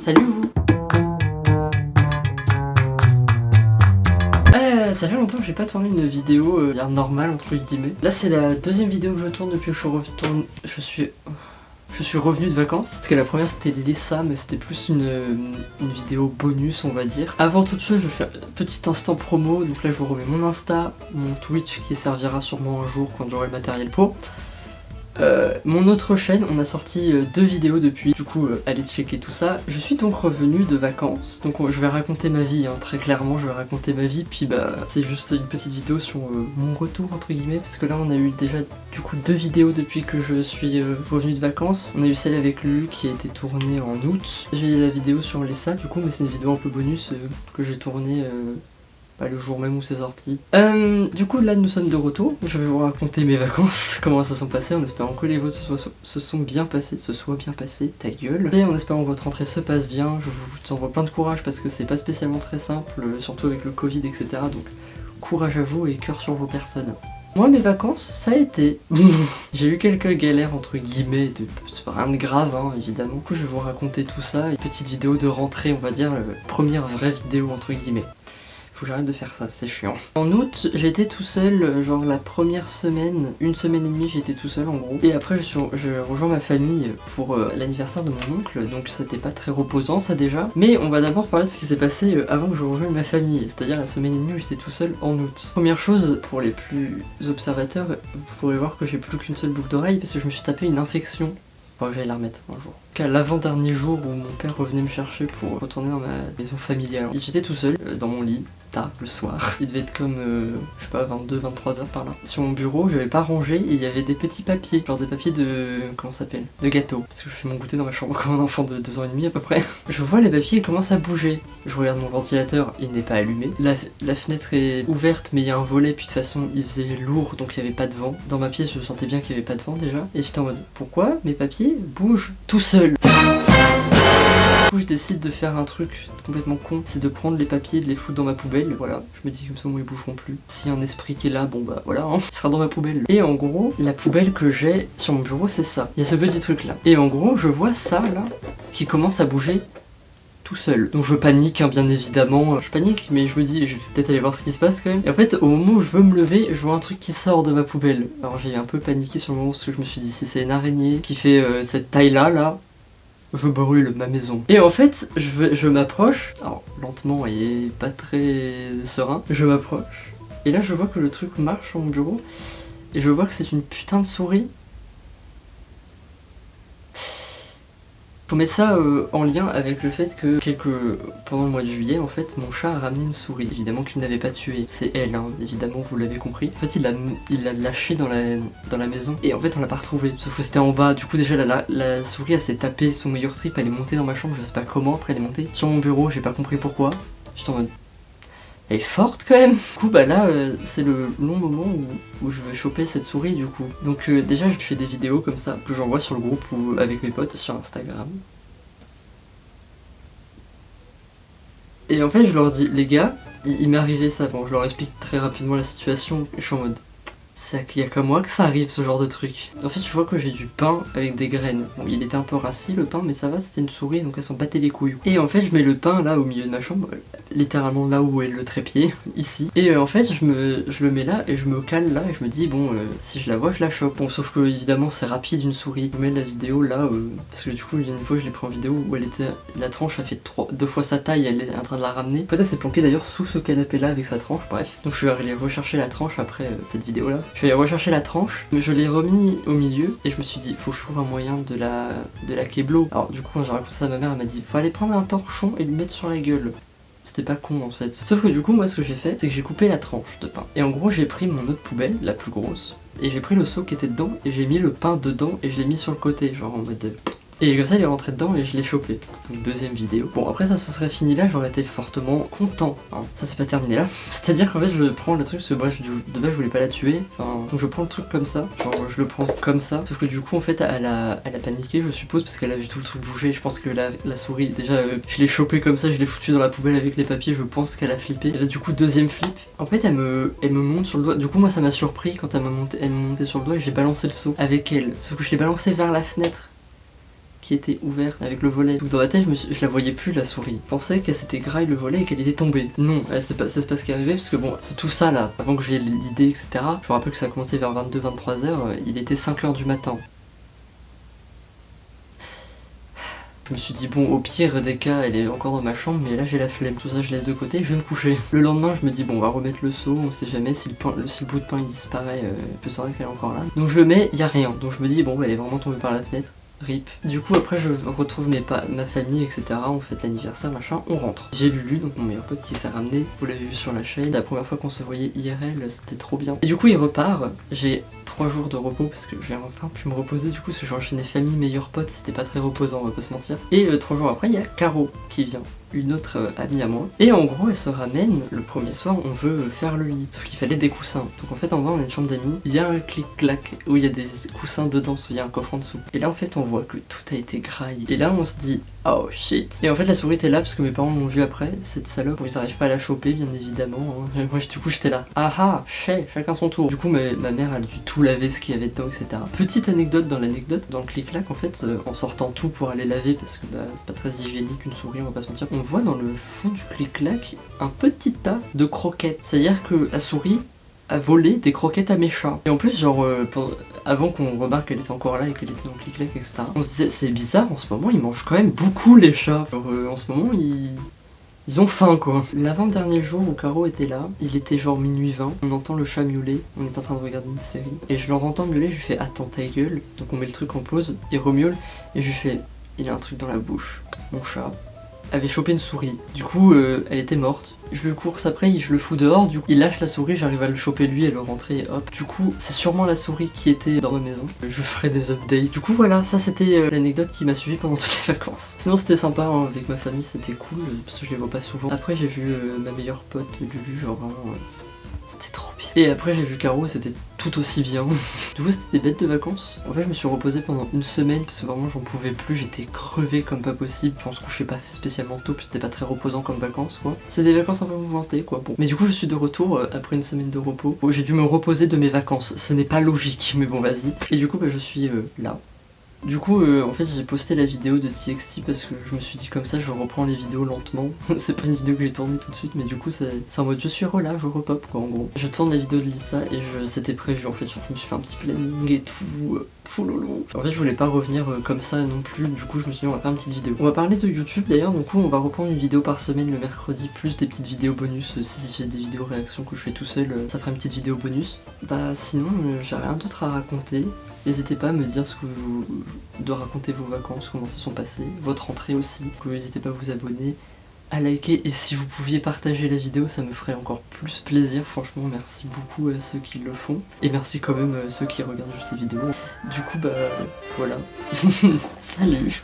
Salut vous. Ça fait longtemps que j'ai pas tourné une vidéo normale entre guillemets. Là c'est la deuxième vidéo que je tourne depuis que je suis revenu de vacances. Parce que la première c'était l'ESA, mais c'était plus une vidéo bonus on va dire. Avant toute chose je fais un petit instant promo. Donc là je vous remets mon Insta, mon Twitch qui servira sûrement un jour quand j'aurai le matériel pro. Mon autre chaîne, on a sorti 2 vidéos depuis, du coup allez checker tout ça. Je suis donc revenu de vacances, donc je vais raconter ma vie, hein, très clairement je vais raconter ma vie, puis bah c'est juste une petite vidéo sur mon retour entre guillemets, parce que là on a eu déjà du coup 2 vidéos depuis que je suis revenu de vacances. On a eu celle avec Lulu qui a été tournée en août, j'ai la vidéo sur l'ESA du coup, mais c'est une vidéo un peu bonus que j'ai tournée pas le jour même où c'est sorti. Du coup là nous sommes de retour, je vais vous raconter mes vacances, comment ça se sont passées, en espérant que les vôtres se soient bien passées, ta gueule. Et en espérant que votre rentrée se passe bien, je vous envoie plein de courage parce que c'est pas spécialement très simple, surtout avec le Covid etc. Donc courage à vous et cœur sur vos personnes. Moi mes vacances, ça a été... J'ai eu quelques galères entre guillemets, c'est rien de grave hein, évidemment. Du coup je vais vous raconter tout ça, une petite vidéo de rentrée on va dire, première vraie vidéo entre guillemets. Faut que j'arrête de faire ça, c'est chiant. En août, j'ai été tout seul, genre la première semaine, 1 semaine et demie, j'ai été tout seul en gros. Et après, je rejoins ma famille pour l'anniversaire de mon oncle, donc c'était pas très reposant ça déjà. Mais on va d'abord parler de ce qui s'est passé avant que je rejoigne ma famille, c'est-à-dire la semaine et demie où j'étais tout seul en août. Première chose, pour les plus observateurs, vous pourrez voir que j'ai plus qu'une seule boucle d'oreille parce que je me suis tapé une infection. Enfin, j'allais la remettre un jour. Qu'à l'avant-dernier jour où mon père revenait me chercher pour retourner dans ma maison familiale. J'étais tout seul dans mon lit, tard le soir. Il devait être comme, je sais pas, 22-23 heures par là. Sur mon bureau, je n'avais pas rangé et il y avait des petits papiers. Genre des papiers de... comment ça s'appelle? De gâteau. Parce que je fais mon goûter dans ma chambre comme un enfant de 2 ans et demi à peu près. Je vois les papiers commencent à bouger. Je regarde mon ventilateur, il n'est pas allumé. La fenêtre est ouverte mais il y a un volet, puis de toute façon il faisait lourd donc il n'y avait pas de vent. Dans ma pièce je sentais bien qu'il n'y avait pas de vent déjà. Et j'étais en mode, pourquoi mes papiers bougent tout seuls? Du coup je décide de faire un truc complètement con, c'est de prendre les papiers et de les foutre dans ma poubelle. Voilà, je me dis comme ça moi ils bougeront plus. S'il y a un esprit qui est là, bon bah voilà, hein, il sera dans ma poubelle. Et en gros, la poubelle que j'ai sur mon bureau c'est ça. Il y a ce petit truc là. Et en gros je vois ça là, qui commence à bouger tout seul. Donc je panique hein, bien évidemment, je panique mais je me dis je vais peut-être aller voir ce qui se passe quand même. Et en fait au moment où je veux me lever, je vois un truc qui sort de ma poubelle. Alors j'ai un peu paniqué sur le moment parce que je me suis dit si c'est une araignée qui fait cette taille là, je brûle ma maison. Et en fait je m'approche, alors lentement et pas très serein, je m'approche. Et là je vois que le truc marche sur mon bureau et je vois que c'est une putain de souris. Faut mettre ça en lien avec le fait que pendant le mois de juillet en fait mon chat a ramené une souris, évidemment qu'il n'avait pas tué, c'est elle hein, évidemment vous l'avez compris. En fait il l'a lâché dans la maison et en fait on l'a pas retrouvé, sauf que c'était en bas. Du coup déjà la souris elle s'est tapée son meilleur trip, elle est montée dans ma chambre, je sais pas comment, après elle est montée sur mon bureau, j'ai pas compris pourquoi. J'étais en mode... Elle est forte quand même. Du coup bah là c'est le long moment où je veux choper cette souris du coup. Donc déjà je fais des vidéos comme ça que j'envoie sur le groupe ou avec mes potes sur Instagram. Et en fait je leur dis les gars, il m'est arrivé ça, bon je leur explique très rapidement la situation, je suis en mode... Il y a qu'à moi que ça arrive ce genre de truc. En fait je vois que j'ai du pain avec des graines. Bon il était un peu rassis le pain mais ça va, c'était une souris donc elle s'en battait les couilles. Et en fait je mets le pain là au milieu de ma chambre, littéralement là où est le trépied, ici. Et en fait je le mets là et je me cale là et je me dis bon si je la vois je la chope. Bon sauf que évidemment c'est rapide une souris. Je mets la vidéo là parce que du coup une fois je l'ai pris en vidéo où elle était... La tranche a fait 2 fois sa taille, elle est en train de la ramener. En fait elle s'est planquée d'ailleurs sous ce canapé là avec sa tranche, bref. Donc je vais aller rechercher la tranche après cette vidéo là. Je vais aller rechercher la tranche, mais je l'ai remis au milieu et je me suis dit faut que je trouve un moyen de la keblo. Alors du coup quand j'ai raconté ça à ma mère elle m'a dit faut aller prendre un torchon et lui mettre sur la gueule. C'était pas con en fait. Sauf que du coup moi ce que j'ai fait c'est que j'ai coupé la tranche de pain. Et en gros j'ai pris mon autre poubelle, la plus grosse, et j'ai pris le seau qui était dedans et j'ai mis le pain dedans et je l'ai mis sur le côté, genre en mode de... Et comme ça il est rentré dedans et je l'ai chopé. Donc deuxième vidéo. Bon après ça se serait fini là, j'aurais été fortement content. Hein. Ça c'est pas terminé là. C'est-à-dire qu'en fait je prends le truc, parce que bref de base je voulais pas la tuer. Enfin, donc je prends le truc comme ça. Genre je le prends comme ça. Sauf que du coup en fait elle a paniqué je suppose parce qu'elle a vu tout le truc bouger. Je pense que la souris, déjà je l'ai chopé comme ça, je l'ai foutu dans la poubelle avec les papiers, je pense qu'elle a flippé. Et là du coup deuxième flip. En fait elle me monte sur le doigt. Du coup moi ça m'a surpris quand elle m'a monté sur le doigt et j'ai balancé le seau avec elle. Sauf que je l'ai balancé vers la fenêtre. qui était ouverte avec le volet. Donc dans ma tête je la voyais plus la souris. Je pensais qu'elle s'était graille le volet et qu'elle était tombée. Non, c'est pas ce qui est arrivé parce que bon, c'est tout ça là. Avant que j'ai l'idée etc. Je me rappelle que ça a commencé vers 22-23 heures. Il était 5 heures du matin. Je me suis dit bon au pire des cas elle est encore dans ma chambre mais là j'ai la flemme, tout ça je laisse de côté et je vais me coucher. Le lendemain je me dis bon on va remettre le seau, on sait jamais si le bout de pain il disparaît, je saurais qu'elle est encore là. Donc je le mets, y a rien, donc je me dis bon elle est vraiment tombée par la fenêtre. RIP. Du coup après je retrouve ma famille etc, on fête l'anniversaire machin, on rentre. J'ai Lulu, donc mon meilleur pote qui s'est ramené, vous l'avez vu sur la chaîne, la première fois qu'on se voyait IRL c'était trop bien. Et du coup il repart, j'ai 3 jours de repos parce que j'ai enfin pu me reposer du coup parce que j'ai enchaîné famille, meilleurs potes, c'était pas très reposant on va pas se mentir. Et 3 jours après il y a Caro qui vient, une autre amie à moi. Et en gros elle se ramène, le premier soir on veut faire le lit, sauf qu'il fallait des coussins. Donc en fait en bas on a une chambre d'amis, il y a un clic-clac où il y a des coussins dedans, il y a un coffre en dessous. Et là en fait on voit que tout a été graillé. Et là on se dit oh shit. Et en fait la souris était là parce que mes parents l'ont vue après, cette salope, ils arrivent pas à la choper bien évidemment. Hein. Moi du coup j'étais là, ah ah, chacun son tour. Du coup ma mère elle a dû tout laver ce qu'il y avait dedans etc. Petite anecdote dans l'anecdote, dans le clic-clac en fait, en sortant tout pour aller laver parce que bah c'est pas très hygiénique une souris on va pas se mentir, on voit dans le fond du clic-clac un petit tas de croquettes. C'est-à-dire que la souris a volé des croquettes à mes chats. Et en plus genre avant qu'on remarque qu'elle était encore là et qu'elle était dans le clic-clac etc. On se disait c'est bizarre en ce moment ils mangent quand même beaucoup les chats. Genre en ce moment ils ont faim quoi. L'avant-dernier jour où Caro était là, il était genre minuit 20, on entend le chat miauler, on est en train de regarder une série, et je l'entends miauler, je lui fais attends ta gueule, donc on met le truc en pause, il remiaule, et je lui fais il a un truc dans la bouche. Mon chat avait chopé une souris, du coup elle était morte, je le course après, je le fous dehors, du coup il lâche la souris, j'arrive à le choper lui et le rentrer et hop. Du coup c'est sûrement la souris qui était dans ma maison, je ferai des updates. Du coup voilà, ça c'était l'anecdote qui m'a suivi pendant toutes les vacances. Sinon c'était sympa hein, avec ma famille, c'était cool, parce que je les vois pas souvent. Après j'ai vu ma meilleure pote Lulu, genre vraiment... c'était trop bien. Et après j'ai vu Caro et c'était tout aussi bien. Du coup c'était des bêtes de vacances. En fait je me suis reposé pendant une semaine parce que vraiment j'en pouvais plus, j'étais crevé comme pas possible. On se couchait pas spécialement tôt puis c'était pas très reposant comme vacances quoi. C'est des vacances un peu mouvementées quoi. Bon. Mais du coup je suis de retour après une semaine de repos. Bon, j'ai dû me reposer de mes vacances, ce n'est pas logique mais bon vas-y. Et du coup bah, je suis là. Du coup, en fait, j'ai posté la vidéo de TXT parce que je me suis dit comme ça, je reprends les vidéos lentement. C'est pas une vidéo que j'ai tournée tout de suite, mais du coup, c'est en mode je suis relâche, je repop quoi, en gros. Je tourne la vidéo de Lisa et c'était prévu en fait, genre, je me suis fait un petit planning et tout. Poulolo. En fait, je voulais pas revenir comme ça non plus, du coup, je me suis dit, on va faire une petite vidéo. On va parler de YouTube d'ailleurs, du coup, on va reprendre une vidéo par semaine le mercredi, plus des petites vidéos bonus. Si j'ai des vidéos réactions que je fais tout seul, ça fera une petite vidéo bonus. Bah, sinon, j'ai rien d'autre à raconter. N'hésitez pas à me dire de raconter vos vacances, comment se sont passées, votre rentrée aussi. N'hésitez pas à vous abonner, à liker et si vous pouviez partager la vidéo, ça me ferait encore plus plaisir. Franchement, merci beaucoup à ceux qui le font et merci quand même à ceux qui regardent juste les vidéos. Du coup, bah voilà. Salut!